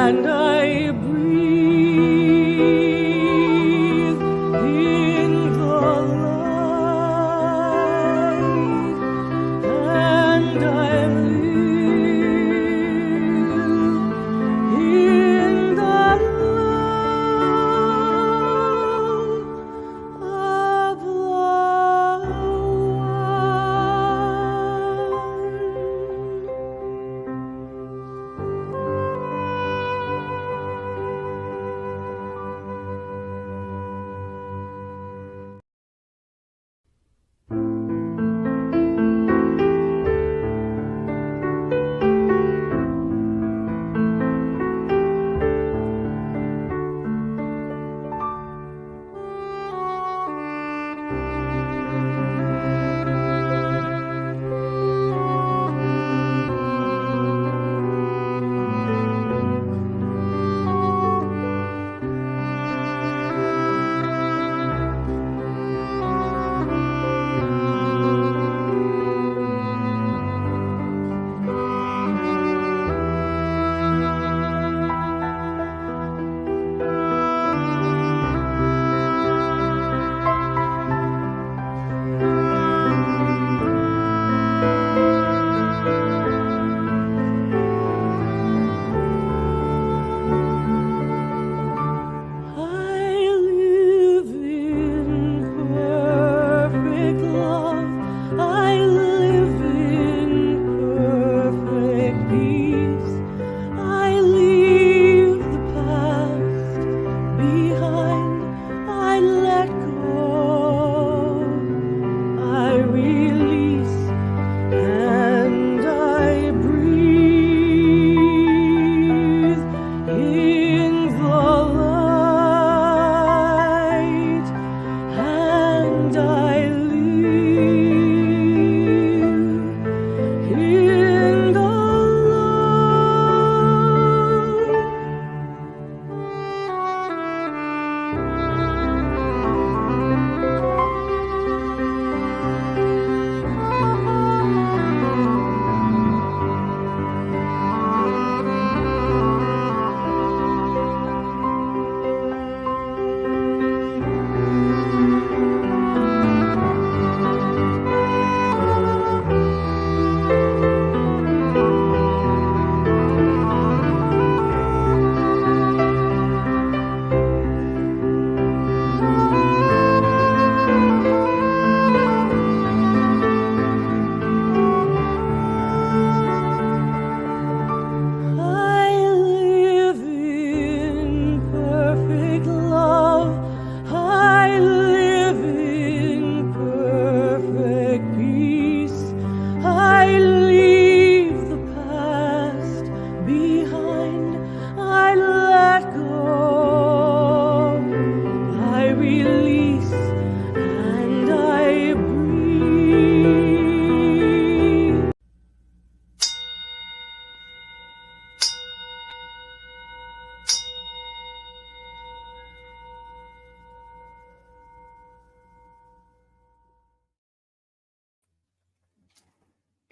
and I breathe in the light, and I live in the love of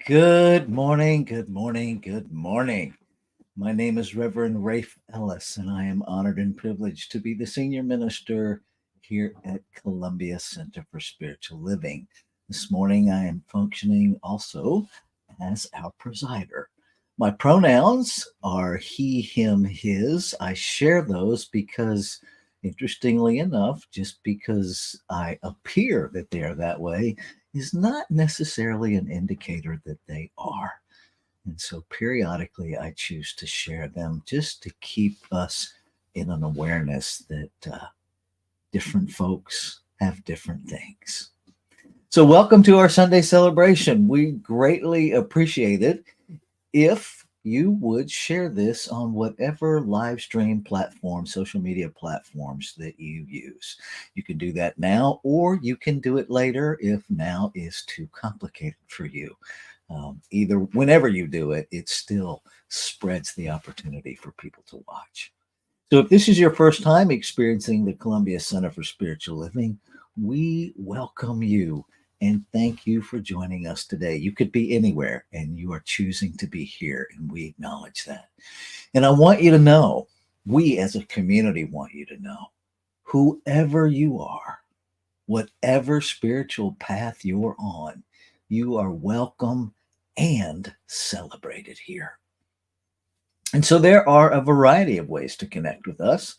Good morning, good morning, good morning. My name is Reverend Rafe Ellis, and I am honored and privileged to be the senior minister here at Columbia Center for Spiritual Living. This morning, I am functioning also as our presider. My pronouns are he, him, his. I share those because, interestingly enough, just because I appear that they are that way is not necessarily an indicator that they are. And so periodically I choose to share them just to keep us in an awareness that different folks have different things. So welcome to our Sunday celebration. We greatly appreciate it if you would share this on whatever live stream platform, social media platforms that you use. You can do that now, or you can do it later if now is too complicated for you. Either whenever you do it, it still spreads the opportunity for people to watch. So if this is your first time experiencing the Columbia Center for Spiritual Living, we welcome you And thank you for joining us today. You could be anywhere, and you are choosing to be here, and we acknowledge that. And I want you to know, we as a community want you to know, whoever you are, whatever spiritual path you're on, you are welcome and celebrated here. And so there are a variety of ways to connect with us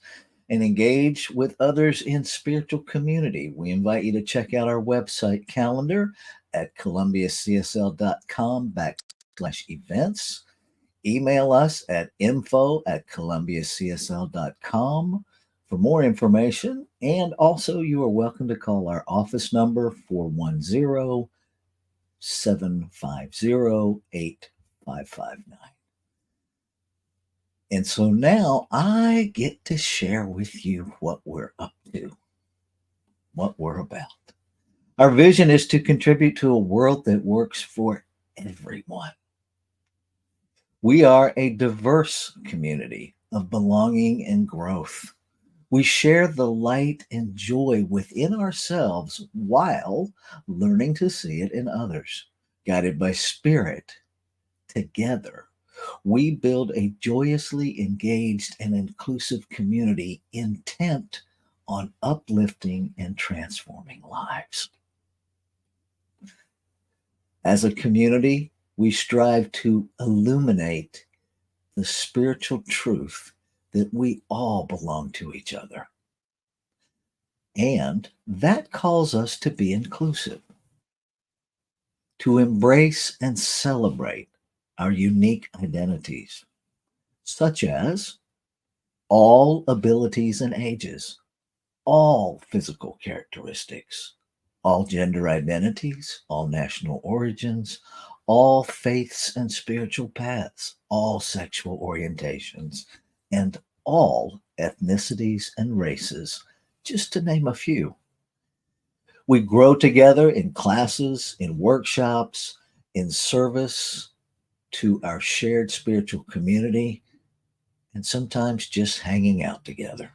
and engage with others in spiritual community. We invite you to check out our website calendar at columbiacsl.com/events. Email us at info@columbiacsl.com for more information. And also, you are welcome to call our office number 410-750-8559. And so now I get to share with you what we're up to, what we're about. Our vision is to contribute to a world that works for everyone. We are a diverse community of belonging and growth. We share the light and joy within ourselves while learning to see it in others. Guided by spirit, together, we build a joyously engaged and inclusive community intent on uplifting and transforming lives. As a community, we strive to illuminate the spiritual truth that we all belong to each other. And that calls us to be inclusive, to embrace and celebrate our unique identities, such as all abilities and ages, all physical characteristics, all gender identities, all national origins, all faiths and spiritual paths, all sexual orientations, and all ethnicities and races, just to name a few. We grow together in classes, in workshops, in service to our shared spiritual community, and sometimes just hanging out together.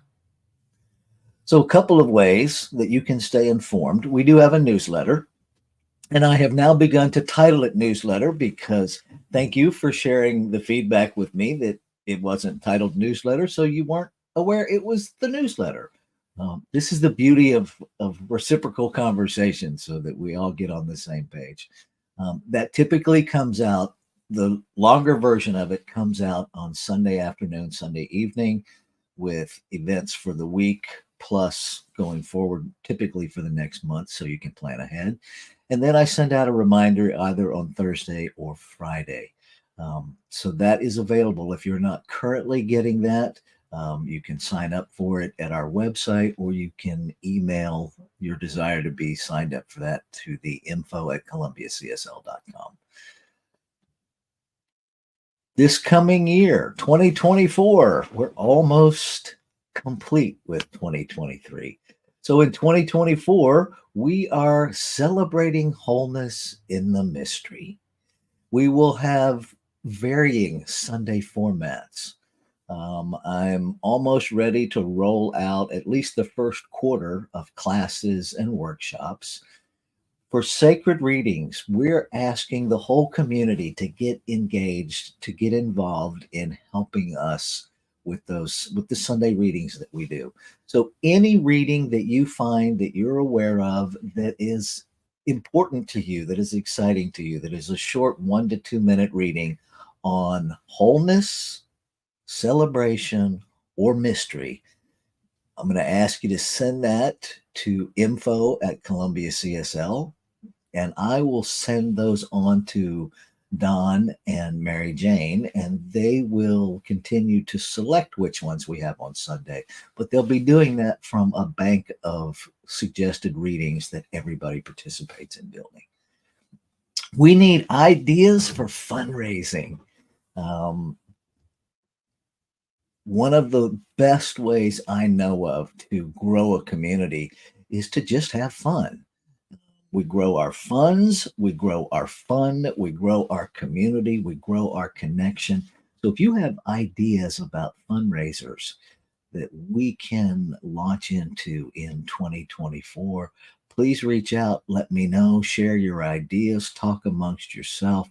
So, a couple of ways that you can stay informed. We do have a newsletter, and I have now begun to title it newsletter because thank you for sharing the feedback with me that it wasn't titled newsletter, so you weren't aware it was the newsletter. This is the beauty of reciprocal conversation so that we all get on the same page. That typically comes out, the longer version of it comes out on Sunday afternoon, Sunday evening, with events for the week, plus going forward, typically for the next month, so you can plan ahead. And then I send out a reminder either on Thursday or Friday. So that is available. If you're not currently getting that, you can sign up for it at our website, or you can email your desire to be signed up for that to the info@columbiacsl.com. This coming year, 2024, we're almost complete with 2023. So in 2024, we are celebrating wholeness in the mystery. We will have varying Sunday formats. I'm almost ready to roll out at least the first quarter of classes and workshops. For sacred readings, we're asking the whole community to get engaged, to get involved in helping us with the Sunday readings that we do. So any reading that you find that you're aware of that is important to you, that is exciting to you, that is a short 1 to 2 minute reading on wholeness, celebration, or mystery, I'm going to ask you to send that to info@columbiacsl, and I will send those on to Don and Mary Jane, and they will continue to select which ones we have on Sunday. But they'll be doing that from a bank of suggested readings that everybody participates in building. We need ideas for fundraising. One of the best ways I know of to grow a community is to just have fun. We grow our funds, we grow our fun, we grow our community, we grow our connection. So if you have ideas about fundraisers that we can launch into in 2024, please reach out, let me know, share your ideas, talk amongst yourself.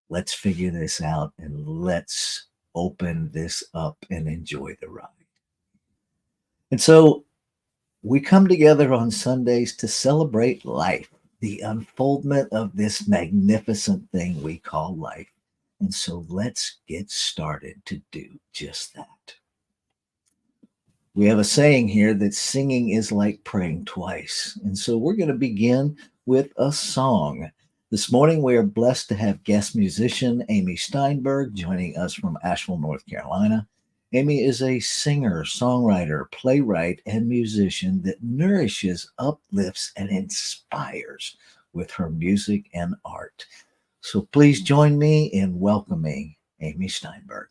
Let's figure this out and let's open this up and enjoy the ride. And so we come together on Sundays to celebrate life, the unfoldment of this magnificent thing we call life. And so let's get started to do just that. We have a saying here that singing is like praying twice. And so we're going to begin with a song. This morning, we are blessed to have guest musician Amy Steinberg joining us from Asheville, North Carolina. Amy is a singer, songwriter, playwright, and musician that nourishes, uplifts, and inspires with her music and art. So please join me in welcoming Amy Steinberg.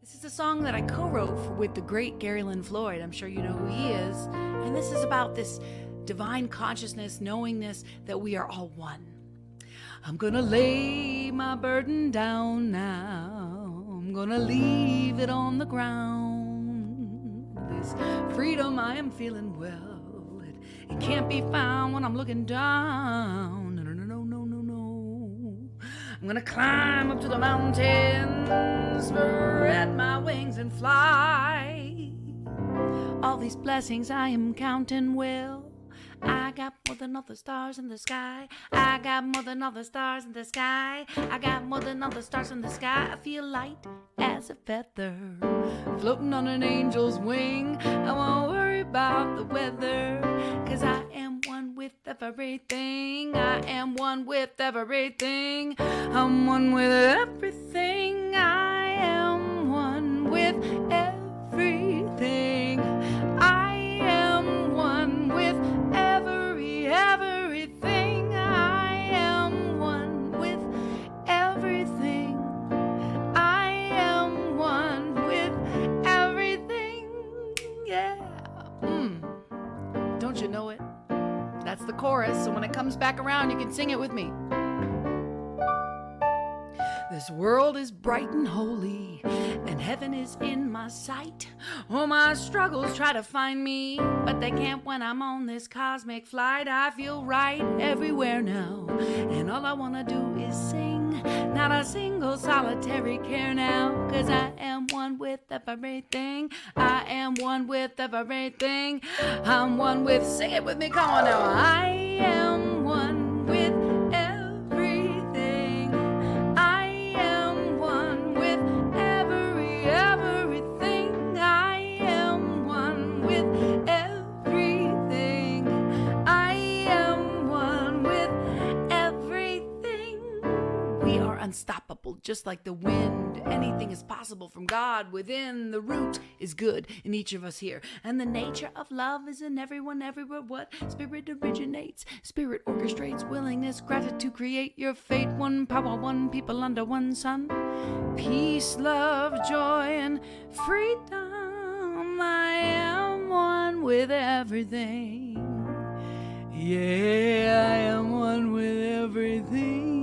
This is a song that I co-wrote with the great Gary Lynn Floyd. I'm sure you know who he is. And this is about this divine consciousness, knowingness that we are all one. I'm gonna lay my burden down now. I'm gonna leave it on the ground. This freedom I am feeling well. It can't be found when I'm looking down. No, no, no, no, no, no. I'm gonna climb up to the mountains, spread my wings and fly. All these blessings I am counting well. I got more than all the stars in the sky. I got more than all the stars in the sky. I got more than all the stars in the sky. I feel light as a feather, floating on an angel's wing. I won't worry about the weather, 'cause I am one with everything. I am one with everything. I'm one with everything. I am one with everything. I am one with everything. I am one with everything. I am one with everything. Yeah. Don't you know it? That's the chorus, so when it comes back around, you can sing it with me. This world is bright and holy, and heaven is in my sight. Oh, my struggles try to find me, but they can't when I'm on this cosmic flight. I feel right everywhere now, and all I wanna do is sing. Not a single solitary care now, 'cause I am one with everything. I am one with everything. I'm one with, sing it with me, come on now. I am one with everything. I am one with everything. I am one with everything. I am one with everything. We are unstoppable, just like the wind. Anything is possible from God within. The root is good in each of us here, and the nature of love is in everyone, everywhere. What spirit originates, spirit orchestrates. Willingness, gratitude, create your fate. One power, one people under one sun. Peace, love, joy, and freedom. I am one with everything. Yeah, I am one with everything.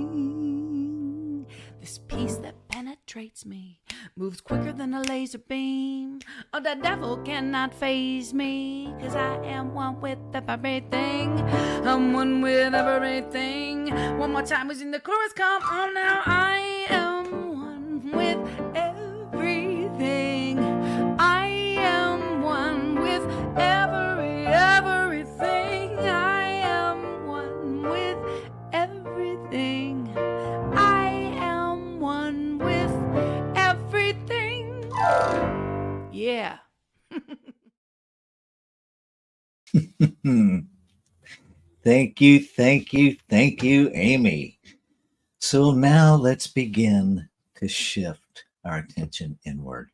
This peace that penetrates me, moves quicker than a laser beam. Oh, the devil cannot faze me, 'cause I am one with everything. I'm one with everything. One more time, we sing the chorus, come on now. I am one with everything. I am one with everything. I am one with everything. I am one with everything. Yeah. Thank you, thank you, thank you, Amy. So now let's begin to shift our attention inward.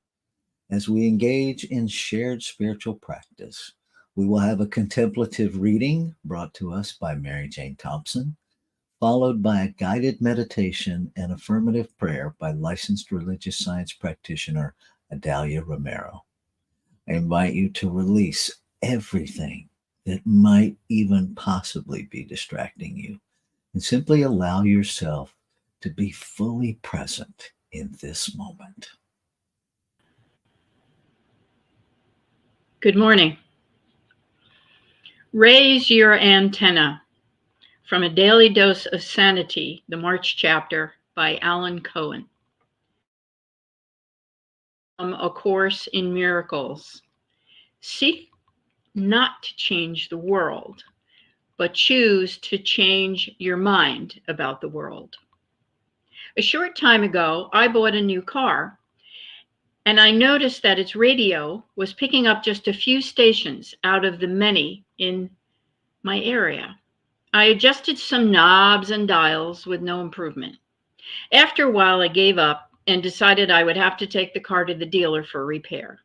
As we engage in shared spiritual practice, we will have a contemplative reading brought to us by Mary Jane Thompson, followed by a guided meditation and affirmative prayer by licensed religious science practitioner Adalia Romero. I invite you to release everything that might even possibly be distracting you and simply allow yourself to be fully present in this moment. Good morning. Raise your antenna from A Daily Dose of Sanity, the March chapter by Alan Cohen. A Course in Miracles. Seek not to change the world, but choose to change your mind about the world. A short time ago, I bought a new car, and I noticed that its radio was picking up just a few stations out of the many in my area. I adjusted some knobs and dials with no improvement. After a while, I gave up and decided I would have to take the car to the dealer for repair.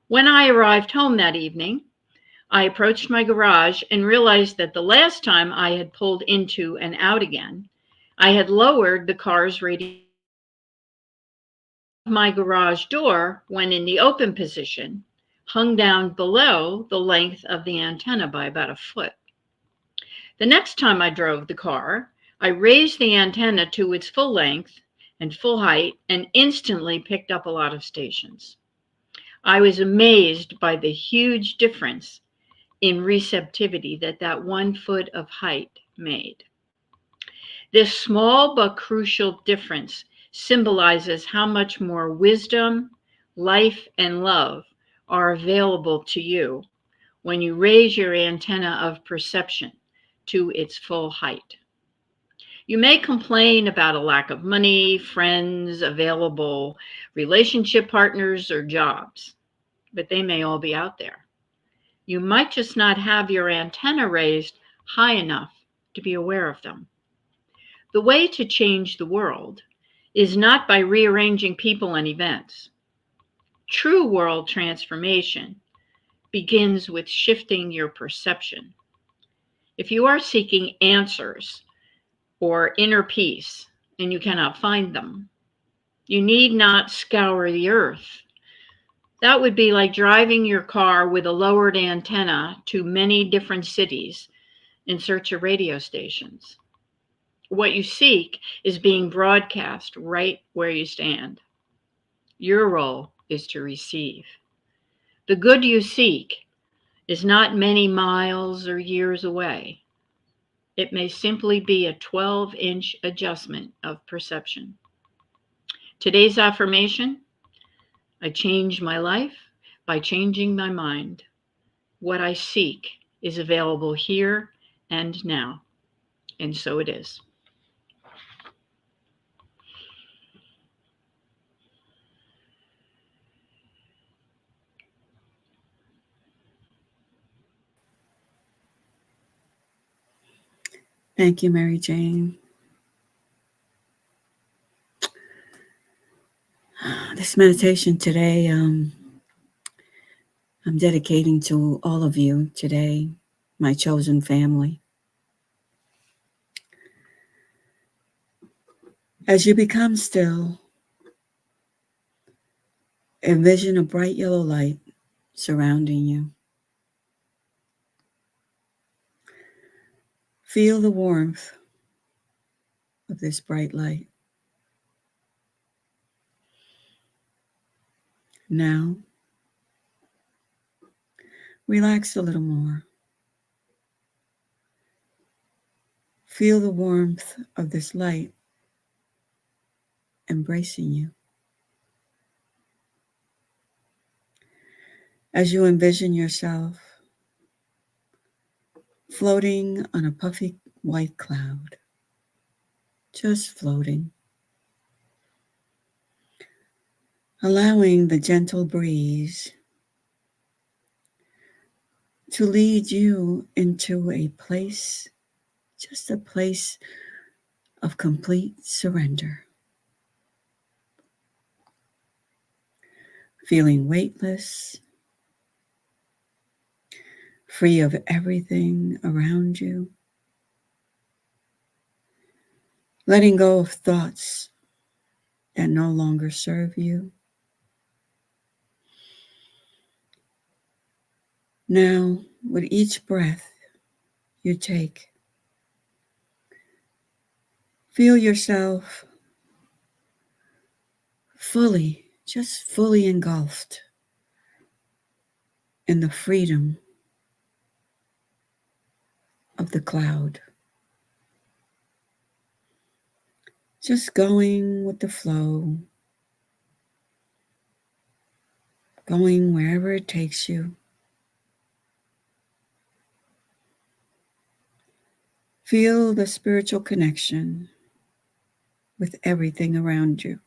When I arrived home that evening, I approached my garage and realized that the last time I had pulled into and out again, I had lowered the car's radio. My garage door, when in the open position, hung down below the length of the antenna by about a foot. The next time I drove the car, I raised the antenna to its full length and full height and instantly picked up a lot of stations. I was amazed by the huge difference in receptivity that 1 foot of height made. This small but crucial difference symbolizes how much more wisdom, life, and love are available to you when you raise your antenna of perception to its full height. You may complain about a lack of money, friends, available relationship partners, or jobs, but they may all be out there. You might just not have your antenna raised high enough to be aware of them. The way to change the world is not by rearranging people and events. True world transformation begins with shifting your perception. If you are seeking answers or inner peace and you cannot find them, you need not scour the earth. That would be like driving your car with a lowered antenna to many different cities in search of radio stations. What you seek is being broadcast right where you stand. Your role is to receive. The good you seek is not many miles or years away. It may simply be a 12-inch adjustment of perception. Today's affirmation: I change my life by changing my mind. What I seek is available here and now. And so it is. Thank you, Mary Jane. This meditation today, I'm dedicating to all of you today, my chosen family. As you become still, envision a bright yellow light surrounding you. Feel the warmth of this bright light. Now, relax a little more. Feel the warmth of this light embracing you. As you envision yourself floating on a puffy white cloud, just floating, allowing the gentle breeze to lead you into a place, just a place of complete surrender. Feeling weightless, free of everything around you. Letting go of thoughts that no longer serve you. Now, with each breath you take, feel yourself just fully engulfed in the freedom of the cloud. Just going with the flow, going wherever it takes you. Feel the spiritual connection with everything around you.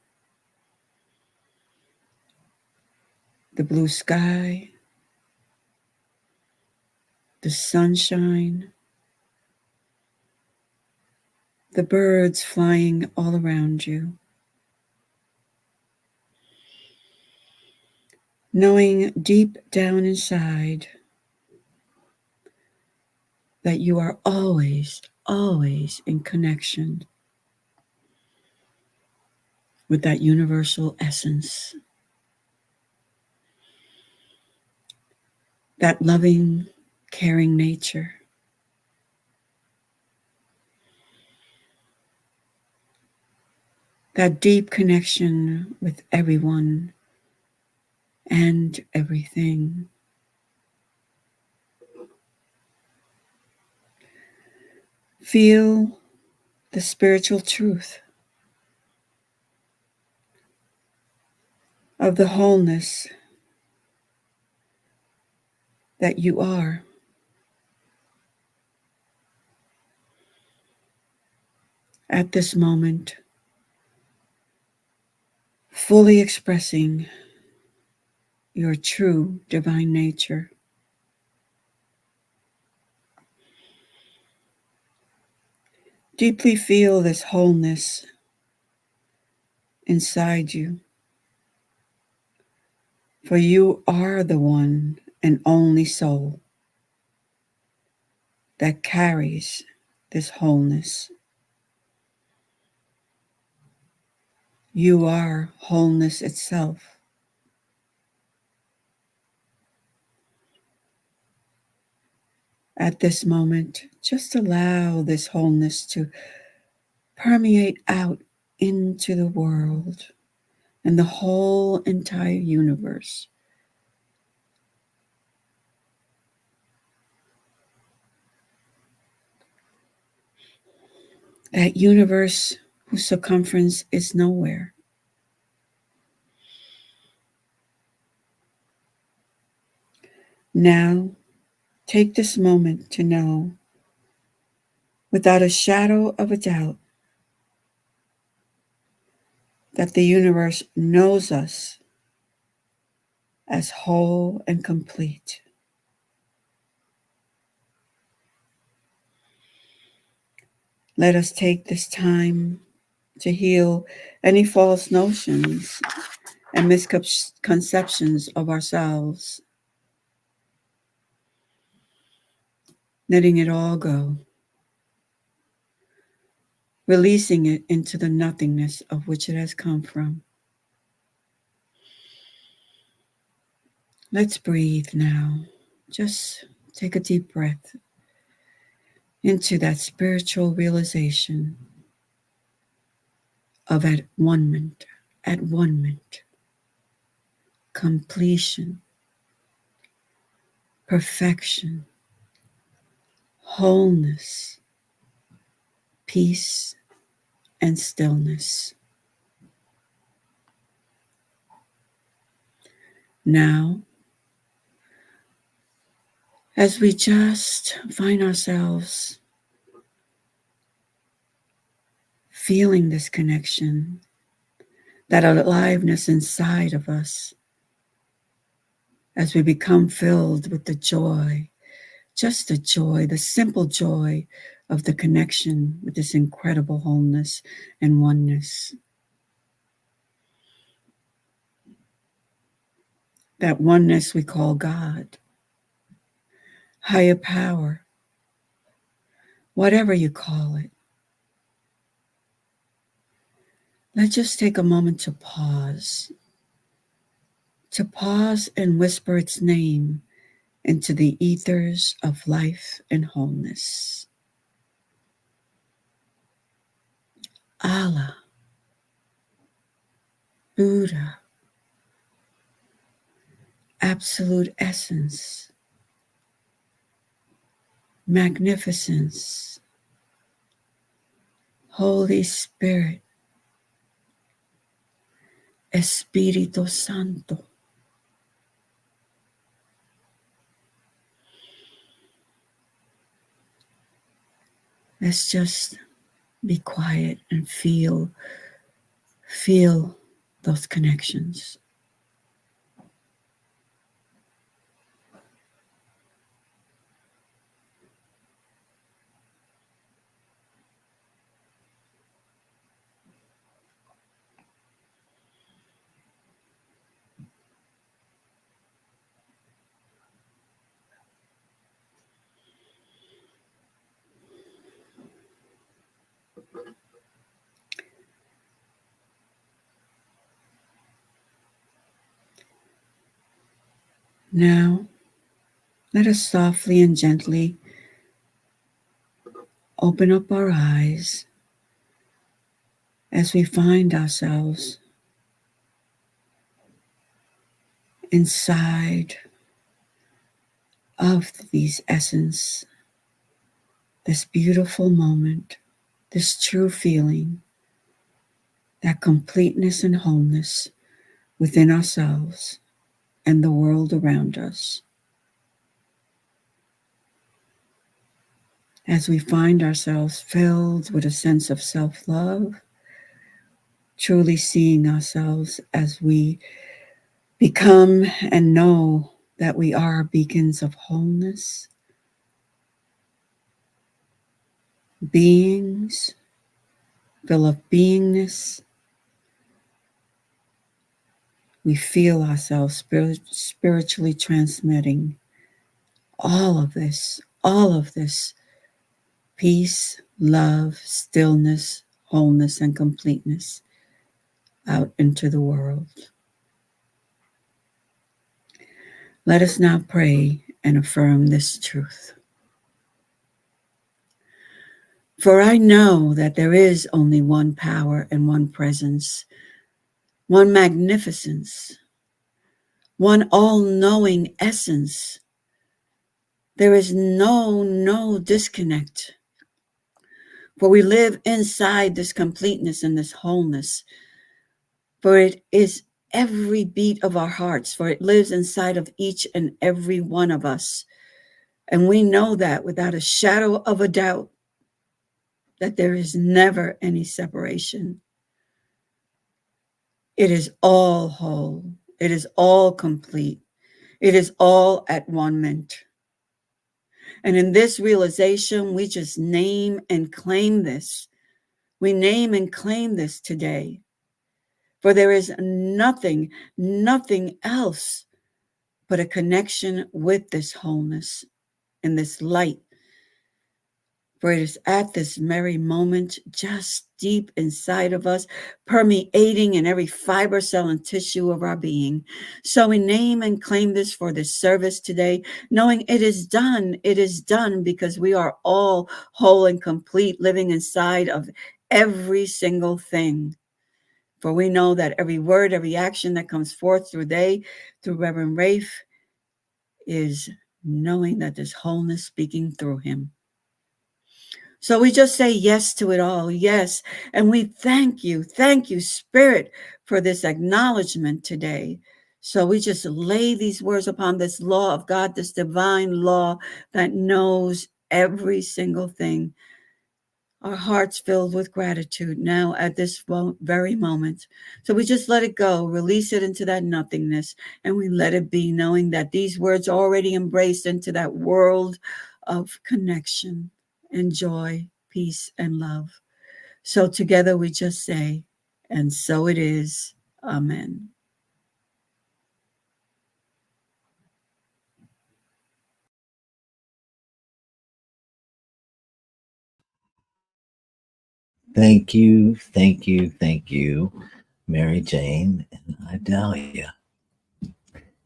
The blue sky, the sunshine, the birds flying all around you. Knowing deep down inside that you are always, always in connection with that universal essence, that loving, caring nature. That deep connection with everyone and everything. Feel the spiritual truth of the wholeness that you are. At this moment, fully expressing your true divine nature. Deeply feel this wholeness inside you, for you are the one and only soul that carries this wholeness. You are wholeness itself. At this moment, just allow this wholeness to permeate out into the world and the whole entire universe. That universe whose circumference is nowhere. Now, take this moment to know, without a shadow of a doubt, that the universe knows us as whole and complete. Let us take this time to heal any false notions and misconceptions of ourselves, letting it all go, releasing it into the nothingness of which it has come from. Let's breathe now. Just take a deep breath into that spiritual realization of at one-ment, completion, perfection, wholeness, peace, and stillness. Now, as we just find ourselves feeling this connection, that aliveness inside of us, as we become filled with the joy, just the joy, the simple joy of the connection with this incredible wholeness and oneness. That oneness we call God, higher power, whatever you call it. Let's just take a moment to pause and whisper its name into the ethers of life and wholeness. Allah, Buddha, absolute essence, magnificence, Holy Spirit, Espíritu Santo. Let's just be quiet and feel those connections. Now, let us softly and gently open up our eyes as we find ourselves inside of these essence, this beautiful moment, this true feeling, that completeness and wholeness within ourselves and the world around us. As we find ourselves filled with a sense of self-love, truly seeing ourselves as we become and know that we are beacons of wholeness, beings full of beingness. We feel ourselves spiritually transmitting all of this peace, love, stillness, wholeness, and completeness out into the world. Let us now pray and affirm this truth. For I know that there is only one power and one presence, one magnificence, one all-knowing essence. There is no disconnect. For we live inside this completeness and this wholeness. For it is every beat of our hearts, for it lives inside of each and every one of us. And we know that without a shadow of a doubt, that there is never any separation. It is all whole. It is all complete. It is all at one ment. And in this realization, we just name and claim this. We name and claim this today. For there is nothing else but a connection with this wholeness and this light. For it is at this very moment, just deep inside of us, permeating in every fiber, cell, and tissue of our being. So we name and claim this for this service today, knowing it is done. It is done because we are all whole and complete, living inside of every single thing. For we know that every word, every action that comes forth through Reverend Rafe, is knowing that there's wholeness speaking through him. So we just say yes to it all, yes. And we thank you, Spirit, for this acknowledgement today. So we just lay these words upon this law of God, this divine law that knows every single thing. Our hearts filled with gratitude now at this very moment. So we just let it go, release it into that nothingness, and we let it be, knowing that these words are already embraced into that world of connection and joy, peace, and love. So together we just say, and so it is. Amen. Thank you, Mary Jane and Idalia.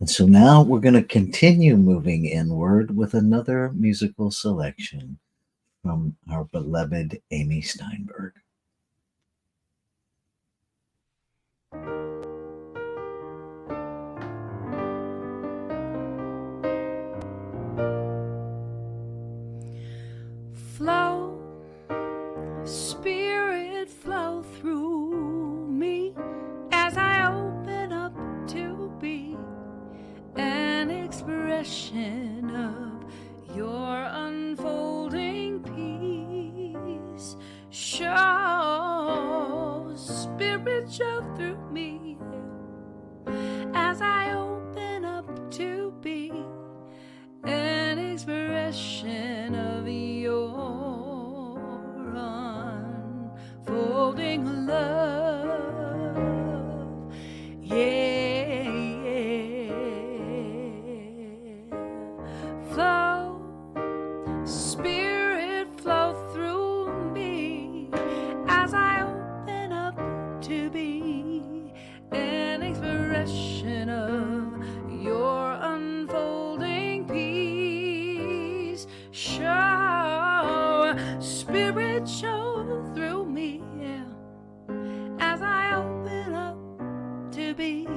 And so now we're going to continue moving inward with another musical selection from our beloved Amy Steinberg. expression of your unfolding peace. Show Spirit, show through me as I open up to be an expression of your unfolding love. Yeah, flow, Spirit, flow through me as I open up to be an expression of your unfolding peace. Show, Spirit, show through me, yeah, as I open up to be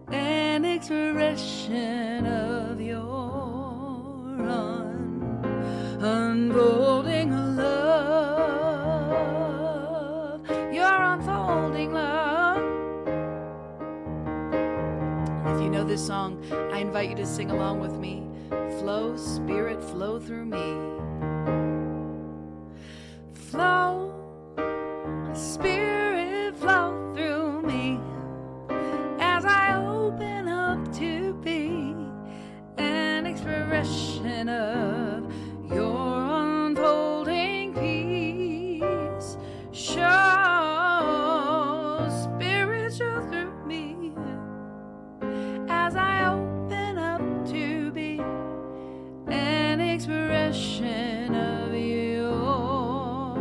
an expression of your unfolding love, your unfolding love. If you know this song, I invite you to sing along with me. Flow, Spirit, flow through me. Flow, Spirit, flow through me as I open up to be an expression of your unfolding peace. Show, Spirit, show through me as I open up to be an expression of your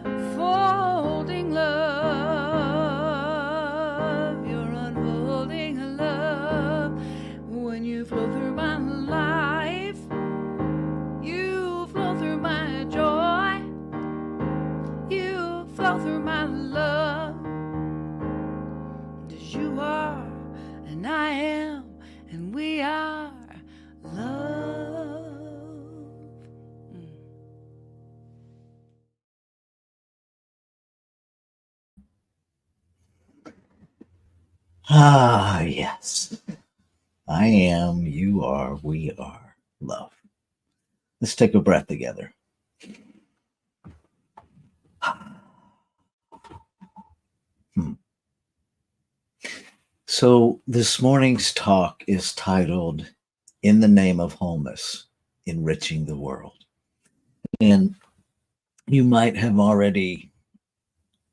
unfolding love, your unfolding love. When you flow through my life, you flow through my joy, you flow through my love. 'Cause you are, and I am, and we are love. Ah, yes. I am, you are, we are love. Let's take a breath together. So this morning's talk is titled In the Name of Wholeness, Enriching the World. And you might have already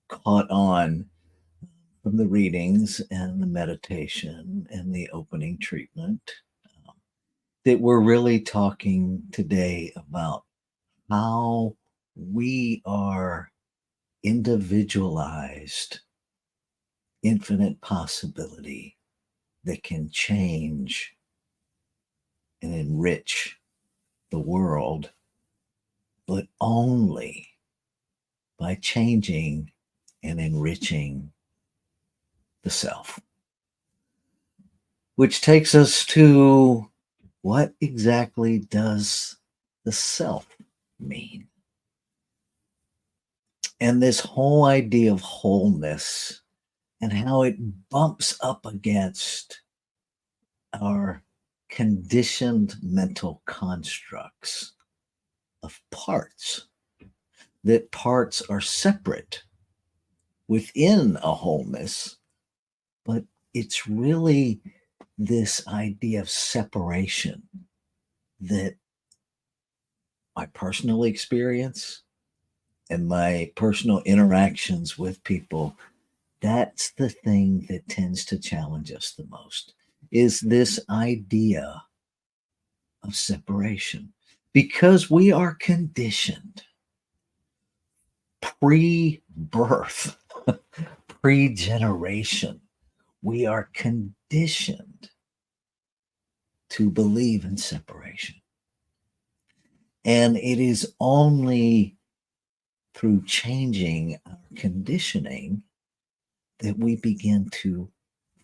caught on from the readings and the meditation and the opening treatment that we're really talking today about how we are individualized, infinite possibility that can change and enrich the world, but only by changing and enriching the self. Which takes us to, what exactly does the self mean? And this whole idea of wholeness and how it bumps up against our conditioned mental constructs of parts, that parts are separate within a wholeness, but it's really this idea of separation that my personal experience and my personal interactions with people, that's the thing that tends to challenge us the most, is this idea of separation. Because we are conditioned pre-birth, pre-generation, we are conditioned to believe in separation. And it is only through changing our conditioning that we begin to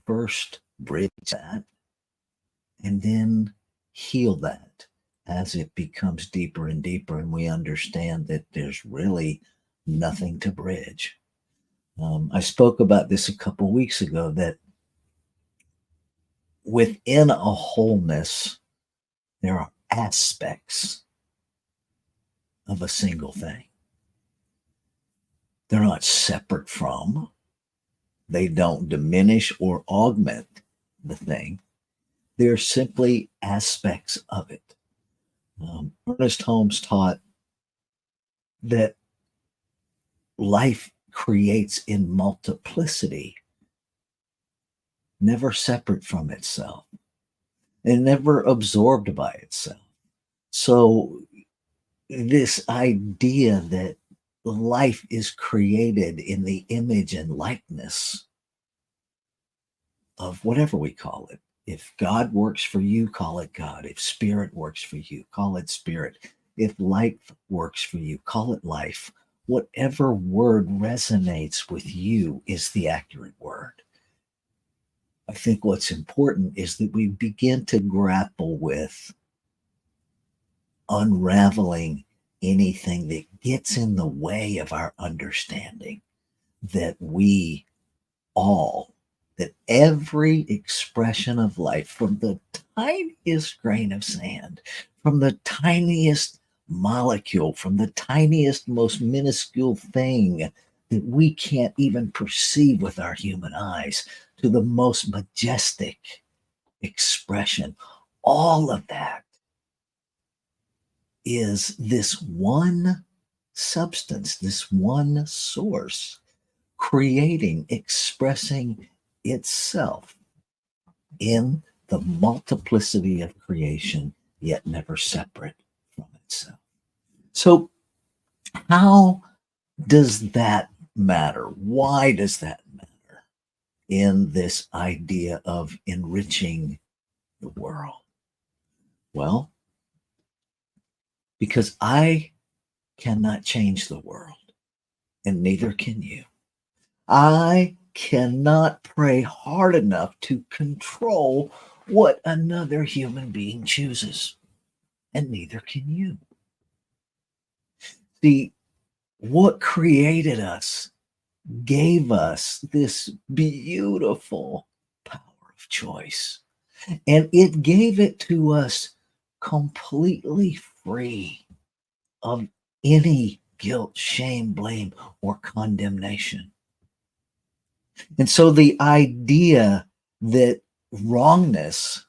first bridge that and then heal that as it becomes deeper and deeper, and we understand that there's really nothing to bridge. I spoke about this a couple weeks ago, that within a wholeness, there are aspects of a single thing. They're not separate from, they don't diminish or augment the thing. They're simply aspects of it. Ernest Holmes taught that life creates in multiplicity, never separate from itself and never absorbed by itself. So, this idea that life is created in the image and likeness of whatever we call it. If God works for you, call it God. If spirit works for you, call it spirit. If life works for you, call it life. Whatever word resonates with you is the accurate word. I think what's important is that we begin to grapple with unraveling anything that gets in the way of our understanding that we all, that every expression of life, from the tiniest grain of sand, from the tiniest molecule, from the tiniest, most minuscule thing that we can't even perceive with our human eyes, to the most majestic expression, all of that is this one substance, this one source, creating, expressing itself in the multiplicity of creation, yet never separate from itself. So, how does that matter? Why does that matter in this idea of enriching the world? Well, because I cannot change the world, and neither can you. I cannot pray hard enough to control what another human being chooses, and neither can you. See, what created us gave us this beautiful power of choice, and it gave it to us completely free of any guilt, shame, blame, or condemnation. And so the idea that wrongness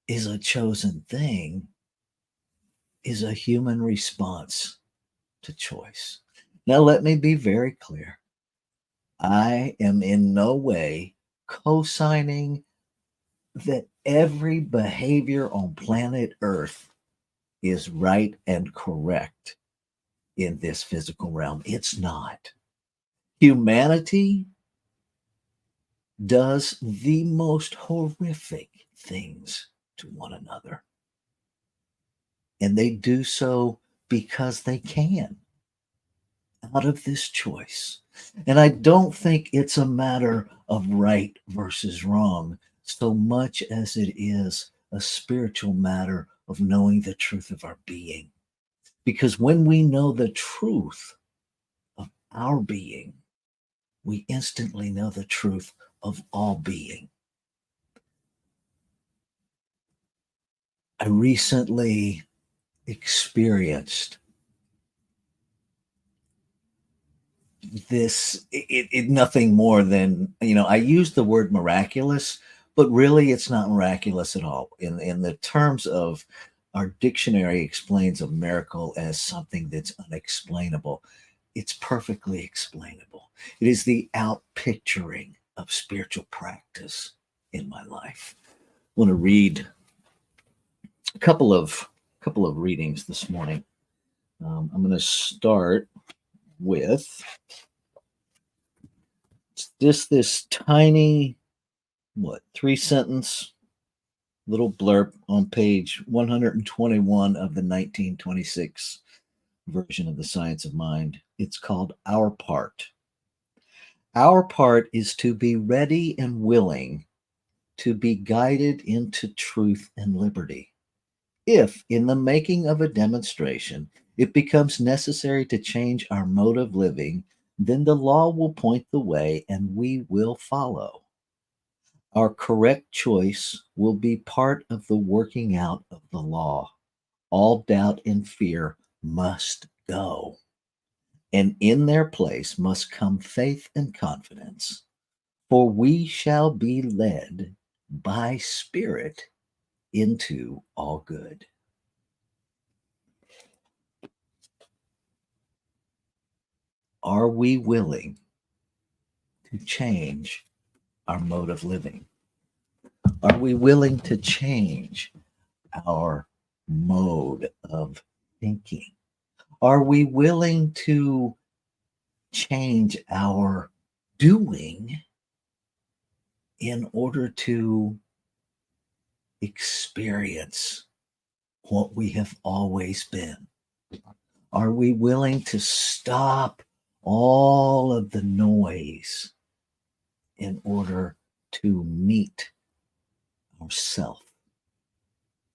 is a chosen thing is a human response to choice. Now, let me be very clear. I am in no way co-signing that every behavior on planet Earth is right and correct in this physical realm. It's not. Humanity does the most horrific things to one another. And they do so because they can, out of this choice. And I don't think it's a matter of right versus wrong so much as it is a spiritual matter of knowing the truth of our being. Because when we know the truth of our being, we instantly know the truth of all being. I recently experienced this, nothing more than, I use the word miraculous, but really it's not miraculous at all. In the terms of our dictionary explains a miracle as something that's unexplainable. It's perfectly explainable. It is the outpicturing of spiritual practice in my life. I want to read a couple of readings this morning. I'm going to start with just this tiny, 3-sentence little blurb on page 121 of the 1926 version of the Science of Mind. It's called Our Part. Our part is to be ready and willing to be guided into truth and liberty. If, in the making of a demonstration, it becomes necessary to change our mode of living, then the law will point the way and we will follow. Our correct choice will be part of the working out of the law. All doubt and fear must go, and in their place must come faith and confidence. For we shall be led by Spirit into all good. Are we willing to change our mode of living? Are we willing to change our mode of thinking? Are we willing to change our doing in order to experience what we have always been? Are we willing to stop all of the noise in order to meet ourself,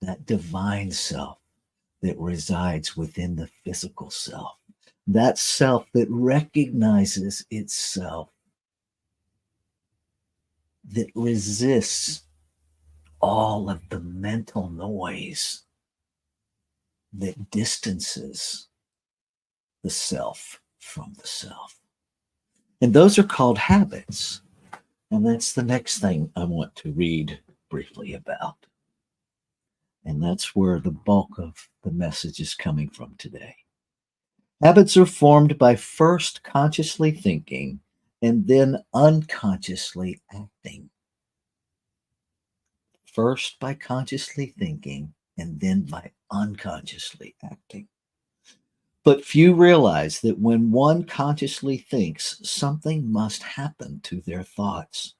that divine self that resides within the physical self, that self that recognizes itself, that resists all of the mental noise that distances the self from the self? And those are called habits. And that's the next thing I want to read briefly about. And that's where the bulk of the message is coming from today. Habits are formed by first consciously thinking and then unconsciously acting. First by consciously thinking and then by unconsciously acting. But few realize that when one consciously thinks, something must happen to their thoughts.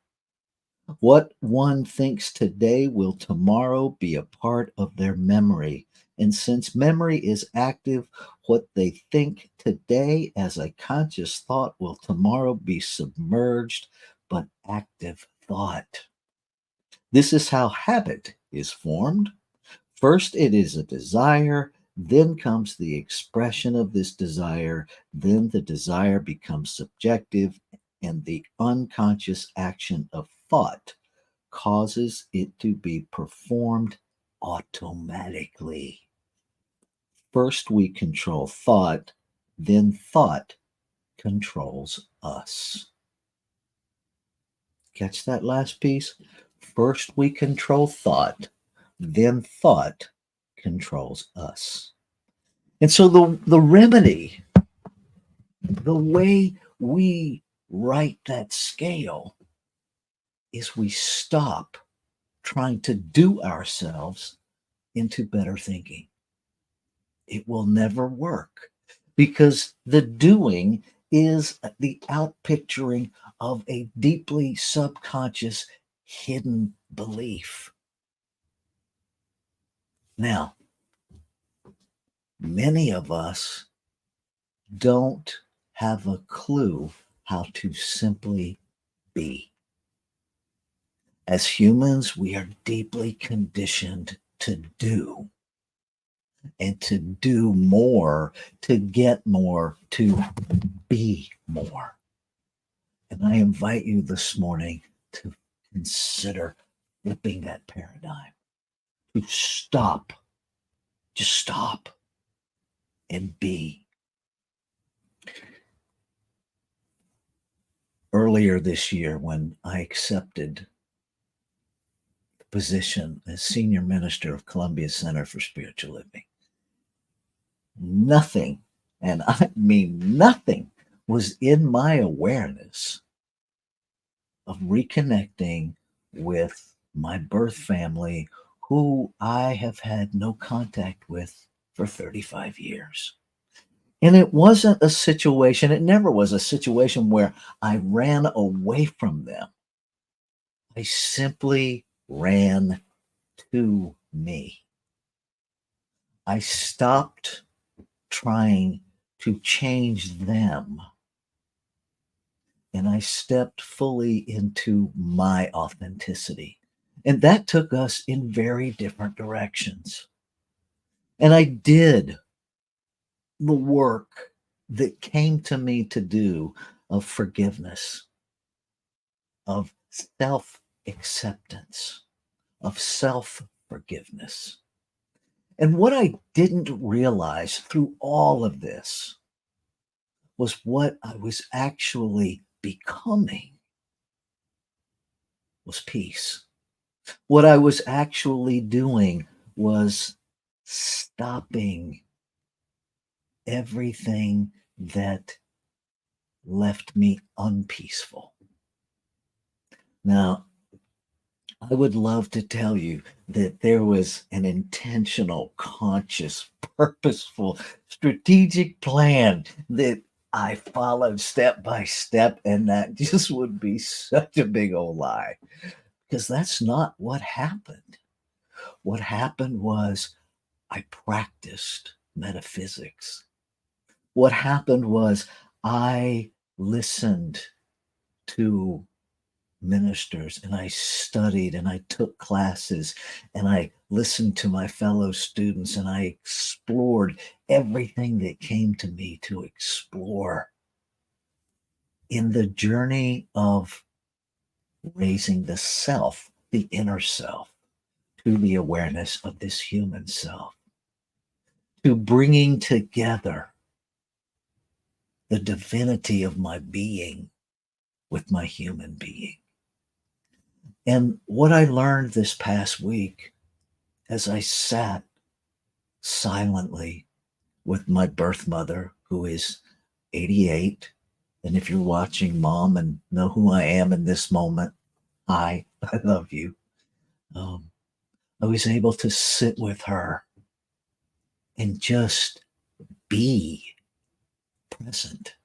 What one thinks today will tomorrow be a part of their memory. And since memory is active, what they think today as a conscious thought will tomorrow be submerged but active thought. This is how habit is formed. First, it is a desire, then comes the expression of this desire, then the desire becomes subjective, and the unconscious action of thought causes it to be performed automatically. First, we control thought, then thought controls us. Catch that last piece? First, we control thought, then thought controls us. And so the remedy, the way we write that scale, is we stop trying to do ourselves into better thinking. It will never work because the doing is the outpicturing of a deeply subconscious hidden belief. Now, many of us don't have a clue how to simply be. As humans, we are deeply conditioned to do and to do more, to get more, to be more. And I invite you this morning to consider flipping that paradigm, to stop, just stop and be. Earlier this year, when I accepted the position as senior minister of Columbia Center for Spiritual Living, nothing, and I mean nothing, was in my awareness of reconnecting with my birth family, who I have had no contact with for 35 years. And it wasn't a situation, it never was a situation where I ran away from them. I simply ran to me. I stopped trying to change them, and I stepped fully into my authenticity. And that took us in very different directions. And I did the work that came to me to do of forgiveness, of self acceptance, of self-forgiveness. And what I didn't realize through all of this was what I was actually becoming was peace. What I was actually doing was stopping everything that left me unpeaceful. Now, I would love to tell you that there was an intentional, conscious, purposeful, strategic plan that I followed step by step, and that just would be such a big old lie, because that's not what happened. What happened was I practiced metaphysics. What happened was I listened to ministers and I studied and I took classes and I listened to my fellow students and I explored everything that came to me to explore in the journey of raising the self, the inner self, to the awareness of this human self, to bringing together the divinity of my being with my human being. And what I learned this past week as I sat silently with my birth mother, who is 88, and if you're watching, Mom, and know who I am in this moment, I love you. I was able to sit with her and just be present.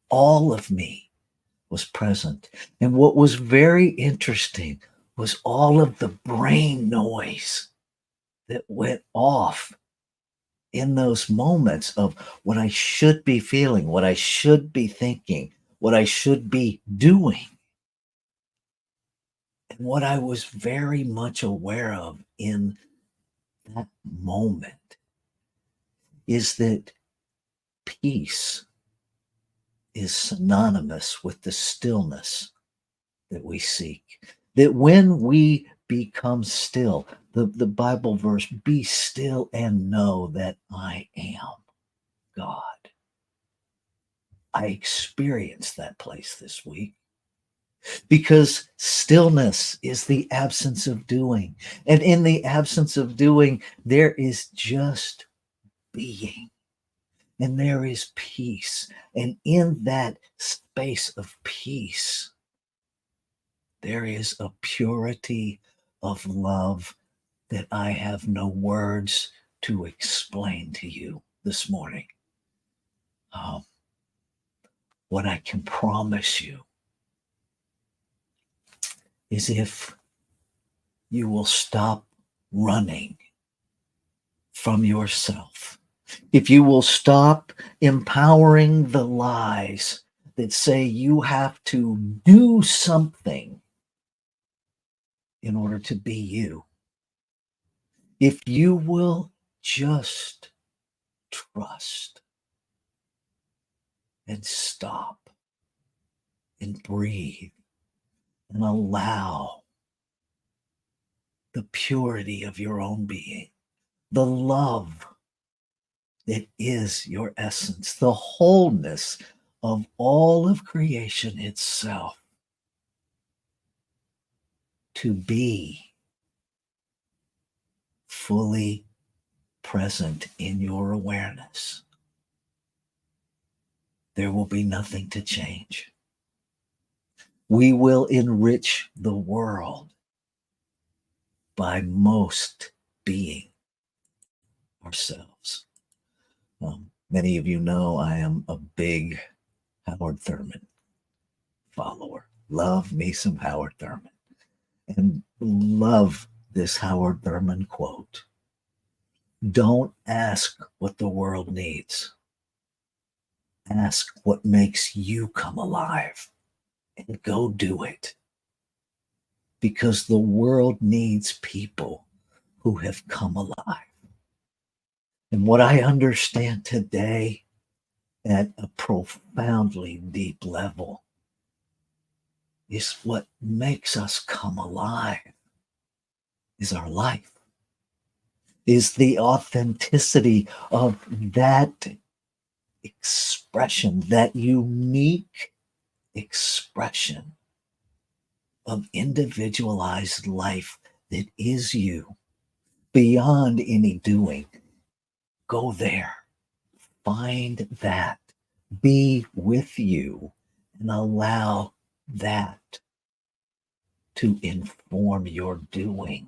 All of me was present. And what was very interesting was all of the brain noise that went off in those moments of what I should be feeling, what I should be thinking, what I should be doing. And what I was very much aware of in that moment is that peace is synonymous with the stillness that we seek. That when we become still, the Bible verse, be still and know that I am God. I experienced that place this week because stillness is the absence of doing. And in the absence of doing, there is just being. And there is peace. And in that space of peace, there is a purity of love that I have no words to explain to you this morning. What I can promise you is if you will stop running from yourself, if you will stop empowering the lies that say you have to do something in order to be you, if you will just trust and stop and breathe and allow the purity of your own being, the love that is your essence, the wholeness of all of creation itself, to be fully present in your awareness, there will be nothing to change. We will enrich the world by most being ourselves. Many of you know I am a big Howard Thurman follower. Love me some Howard Thurman. And love this Howard Thurman quote. Don't ask what the world needs. Ask what makes you come alive and go do it. Because the world needs people who have come alive. And what I understand today at a profoundly deep level is what makes us come alive, is our life, is the authenticity of that expression, that unique expression of individualized life that is you, beyond any doing. Go there, find that, be with you, and allow that to inform your doing.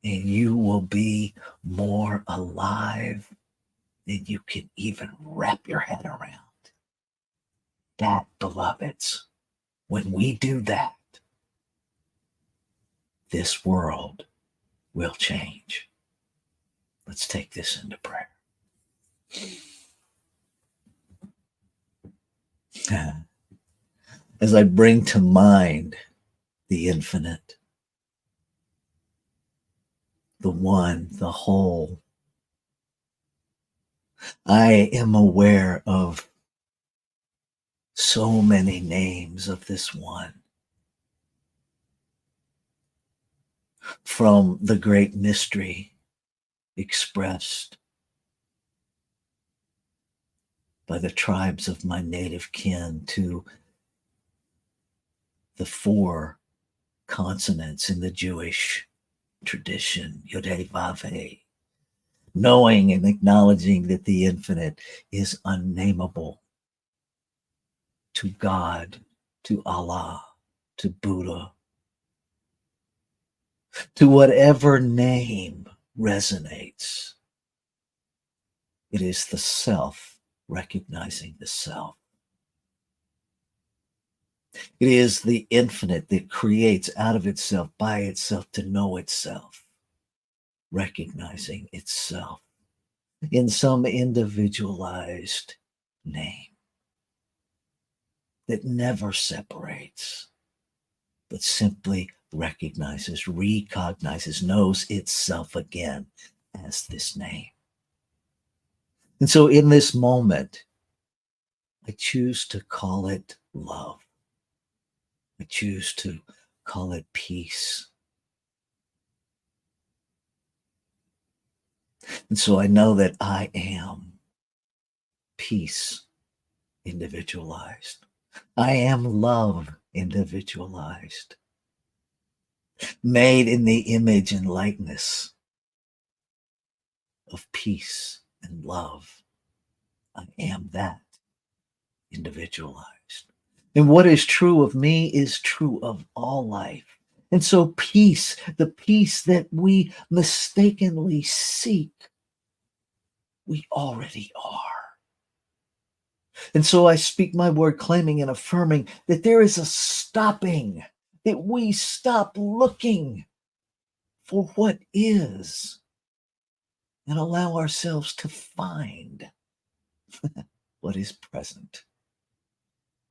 And you will be more alive than you can even wrap your head around. That, beloveds, when we do that, this world will change. Let's take this into prayer. As I bring to mind the infinite, the one, the whole, I am aware of so many names of this one. From the great mystery expressed by the tribes of my native kin to the 4 consonants in the Jewish tradition, Yod-Heh-Vav-Heh, knowing and acknowledging that the infinite is unnameable, to God, to Allah, to Buddha, to whatever name resonates. It is the self recognizing the self. It is the infinite that creates out of itself, by itself, to know itself, recognizing itself in some individualized name that never separates, but simply recognizes, recognizes, knows itself again as this name. And so in this moment, I choose to call it love. I choose to call it peace. And so I know that I am peace individualized. I am love individualized, made in the image and likeness of peace and love. I am that individualized. And what is true of me is true of all life. And so peace, the peace that we mistakenly seek, we already are. And so I speak my word, claiming and affirming that there is a stopping, that we stop looking for what is and allow ourselves to find what is present,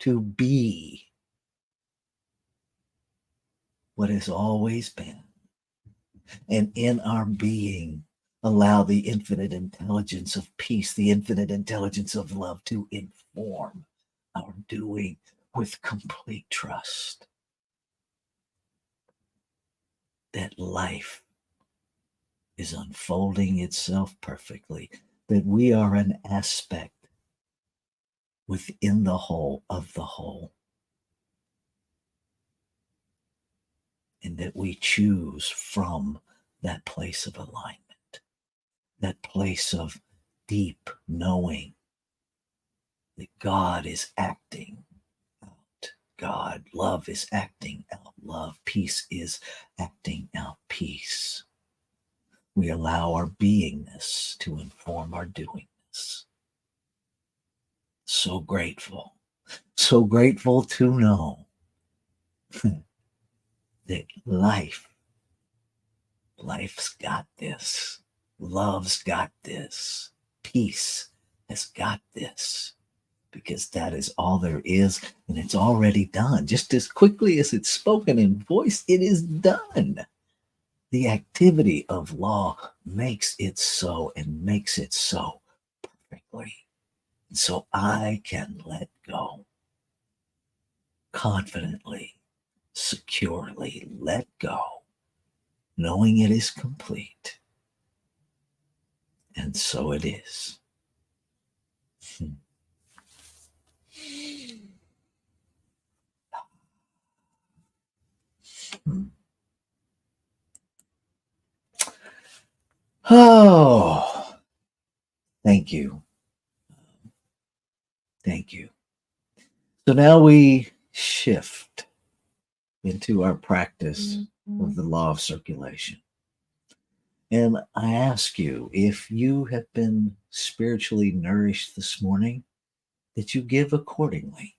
to be what has always been. And in our being, allow the infinite intelligence of peace, the infinite intelligence of love to inform our doing with complete trust that life is unfolding itself perfectly, that we are an aspect within the whole of the whole, and that we choose from that place of alignment, that place of deep knowing that God is acting out God, love is acting out love, peace is acting out peace. We allow our beingness to inform our doingness. So grateful to know that life's got this, love's got this, peace has got this, because that is all there is, and it's already done. Just as quickly as it's spoken in voice, it is done. The activity of law makes it so, and makes it so perfectly. And so I can let go. confidently, securely let go, knowing it is complete. And so it is. Oh, thank you. Thank you. So now we shift into our practice of the law of circulation. And I ask you, if you have been spiritually nourished this morning, that you give accordingly.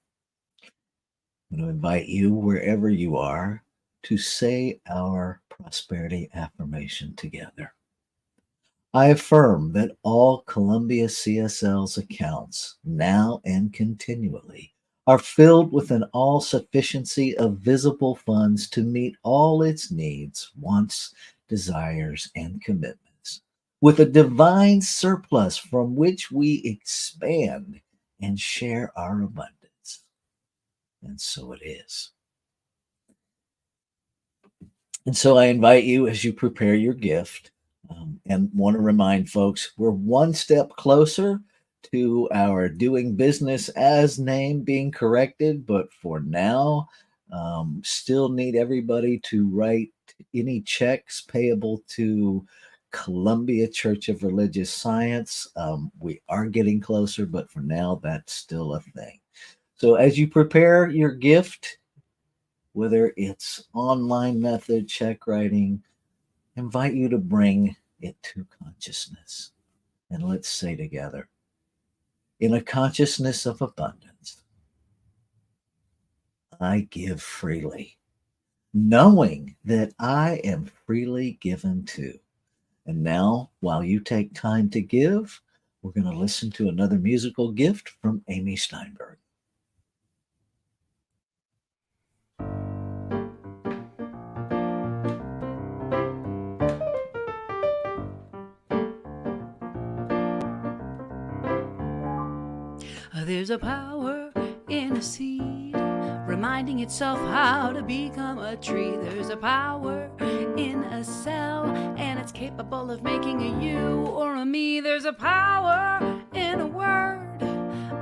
I'm going to invite you, wherever you are, to say our prosperity affirmation together. I affirm that all Columbia CSL's accounts, now and continually, are filled with an all-sufficiency of visible funds to meet all its needs, wants, desires, and commitments, with a divine surplus from which we expand and share our abundance. And so it is. And so I invite you, as you prepare your gift, and want to remind folks, we're one step closer to our doing business as name being corrected, but for now, still need everybody to write any checks payable to Columbia Church of Religious Science. We are getting closer, but for now, that's still a thing. So as you prepare your gift, whether it's online method, check writing, invite you to bring it to consciousness. And let's say together, in a consciousness of abundance, I give freely, knowing that I am freely given to. And now, while you take time to give, we're going to listen to another musical gift from Amy Steinberg. There's a power in a seed, reminding itself how to become a tree. There's a power in a cell, and it's capable of making a you or a me. There's a power in a word,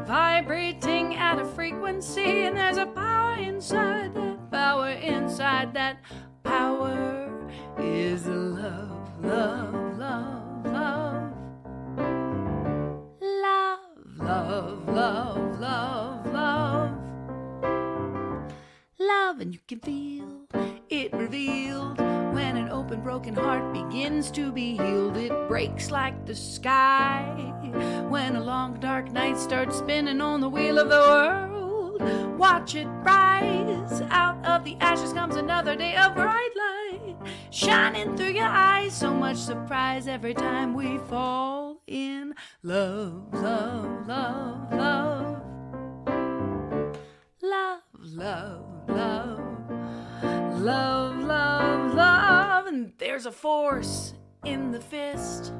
vibrating at a frequency, and there's a power inside that power. Inside that power is love, love, love, love. Love, love, love, love. Love, and you can feel it revealed when an open, broken heart begins to be healed. It breaks like the sky when a long, dark night starts spinning on the wheel of the world. Watch it rise. Out of the ashes comes another day of bright light, shining through your eyes. So much surprise every time we fall in love, love, love, love. Love, love, love. Love, love, love. And there's a force in the fist,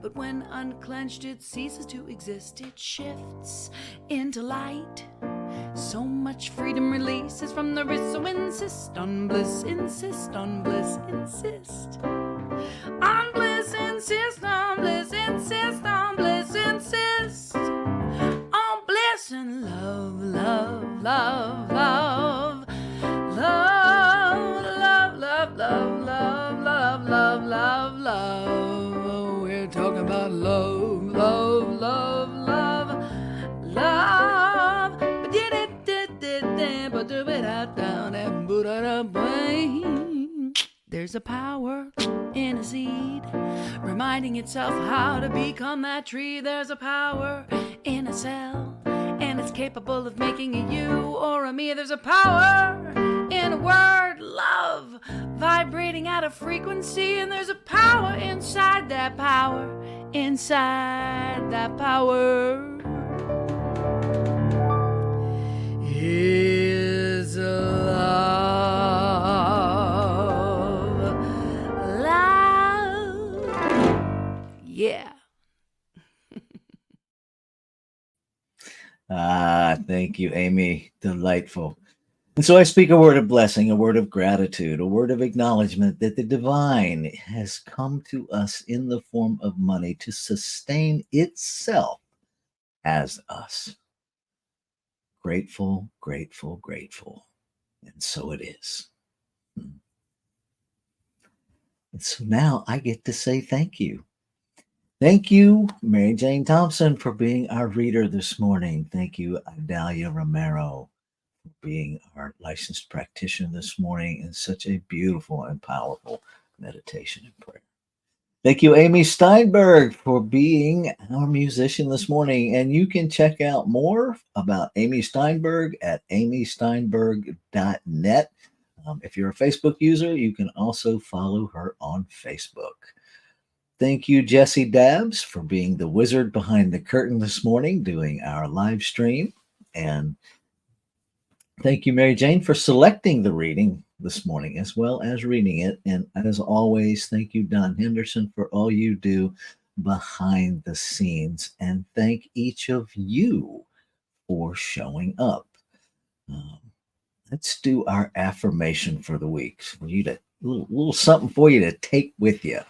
but when unclenched it ceases to exist. It shifts into light. So much freedom releases from the wrist. So insist on bliss, insist on bliss, insist on bliss, insist on bliss, insist on bliss, insist on bliss and love, love, love, love, love, love, love, love, love, love, love, love, love. We're talking about love, love, love, love, love. There's a power in a seed, reminding itself how to become that tree. There's a power in a cell, and it's capable of making a you or a me. There's a power in a word, love, vibrating at a frequency, and there's a power inside that power, inside that power is love. Love. Yeah. Thank you, Amy. Delightful. And so I speak a word of blessing, a word of gratitude, a word of acknowledgement that the divine has come to us in the form of money to sustain itself as us. Grateful, grateful, grateful. And so it is. And so now I get to say thank you. Thank you, Mary Jane Thompson, for being our reader this morning. Thank you, Adalia Romero, for being our licensed practitioner this morning in such a beautiful and powerful meditation and prayer. Thank you, Amy Steinberg, for being our musician this morning. And you can check out more about Amy Steinberg at amysteinberg.net. If you're a Facebook user, you can also follow her on Facebook. Thank you, Jesse Dabbs, for being the wizard behind the curtain this morning, doing our live stream. And thank you, Mary Jane, for selecting the reading this morning as well as reading it. And as always, thank you, Don Henderson, for all you do behind the scenes. And thank each of you for showing up. Let's do our affirmation for the week. We need a little something for you to take with you.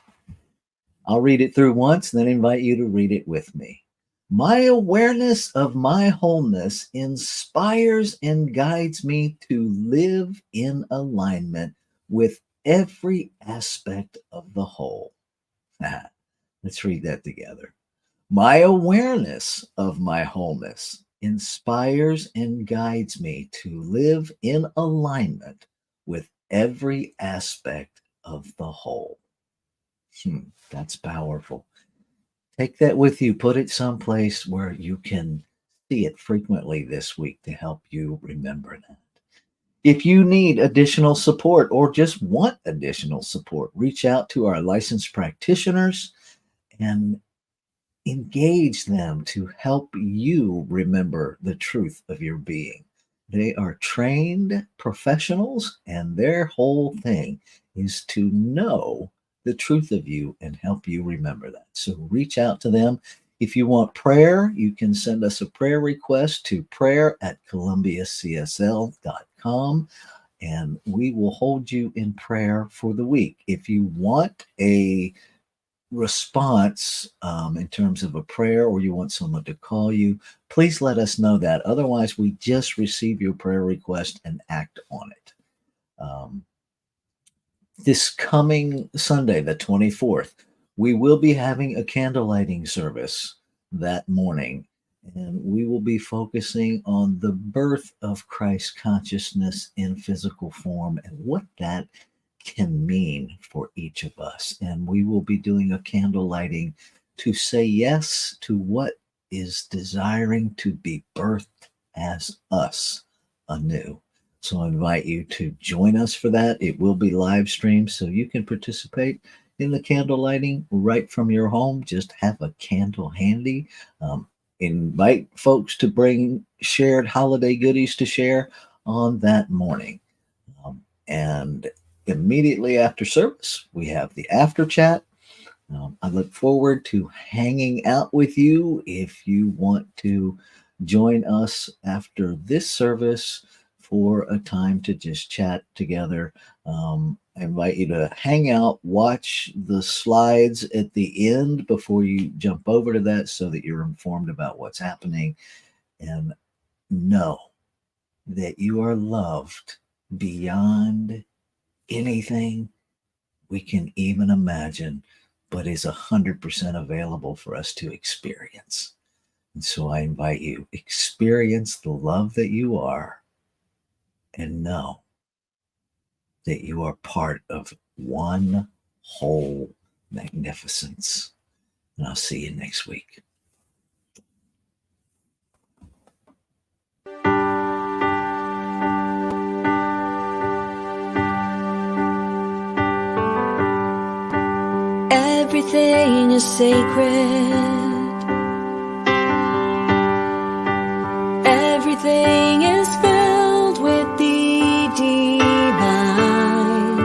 I'll read it through once, then invite you to read it with me. My awareness of my wholeness inspires and guides me to live in alignment with every aspect of the whole. Let's read that together. My awareness of my wholeness inspires and guides me to live in alignment with every aspect of the whole. That's powerful. Take that with you. Put it someplace where you can see it frequently this week to help you remember that. If you need additional support or just want additional support, reach out to our licensed practitioners and engage them to help you remember the truth of your being. They are trained professionals, and their whole thing is to know the truth of you and help you remember that. So reach out to them. If you want prayer, you can send us a prayer request to prayer@columbiacsl.com, and we will hold you in prayer for the week. If you want a response in terms of a prayer, or you want someone to call you, please let us know that. Otherwise, we just receive your prayer request and act on it. This coming Sunday, the 24th, we will be having a candle lighting service that morning, and we will be focusing on the birth of Christ consciousness in physical form and what that can mean for each of us. And we will be doing a candle lighting to say yes to what is desiring to be birthed as us anew. So I invite you to join us for that. It will be live streamed, so you can participate in the candle lighting right from your home. Just have a candle handy. Invite folks to bring shared holiday goodies to share on that morning. And immediately after service, we have the after chat. I look forward to hanging out with you. If you want to join us after this service for a time to just chat together, I invite you to hang out, watch the slides at the end before you jump over to that so that you're informed about what's happening, and know that you are loved beyond anything we can even imagine, but is 100% available for us to experience. And so I invite you, experience the love that you are, and know that you are part of one whole magnificence. And I'll see you next week. Everything is sacred. Everything is filled with the divine.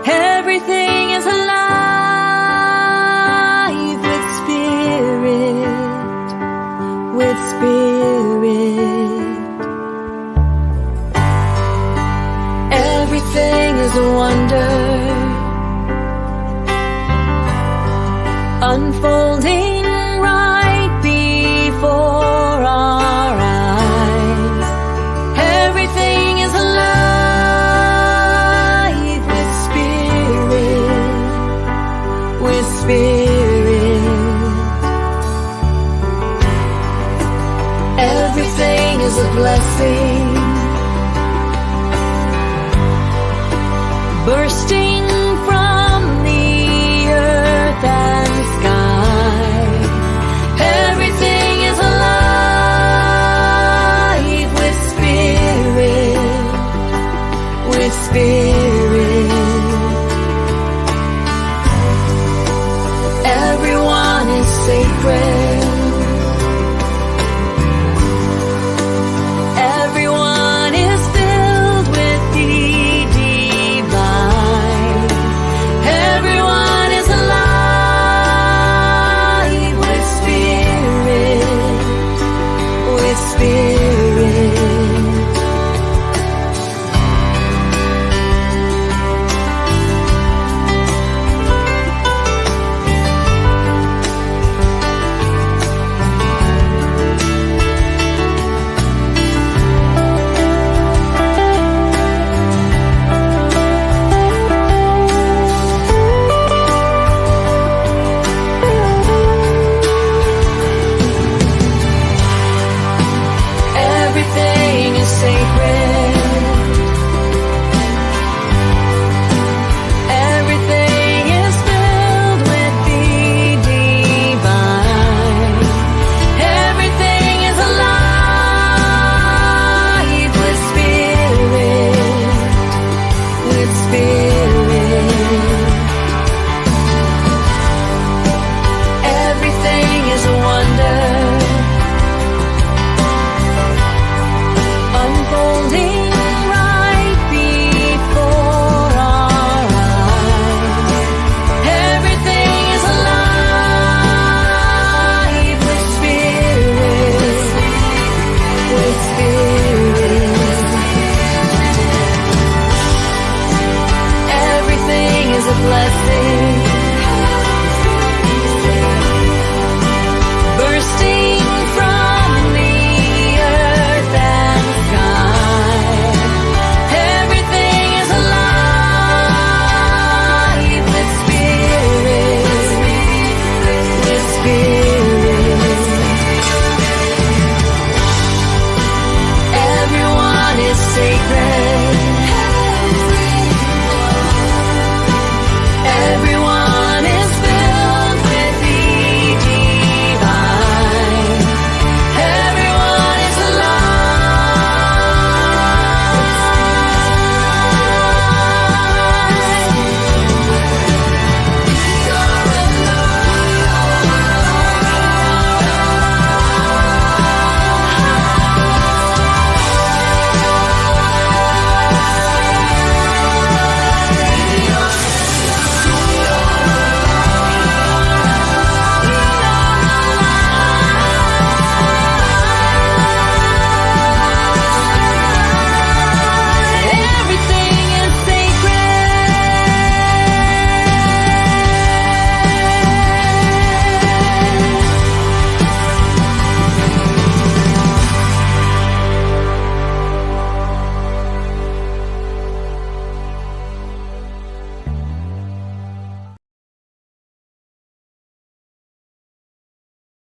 Everything is alive with spirit, with spirit. unfolding right before our eyes. Everything is alive with spirit. Everything is a blessing, bursting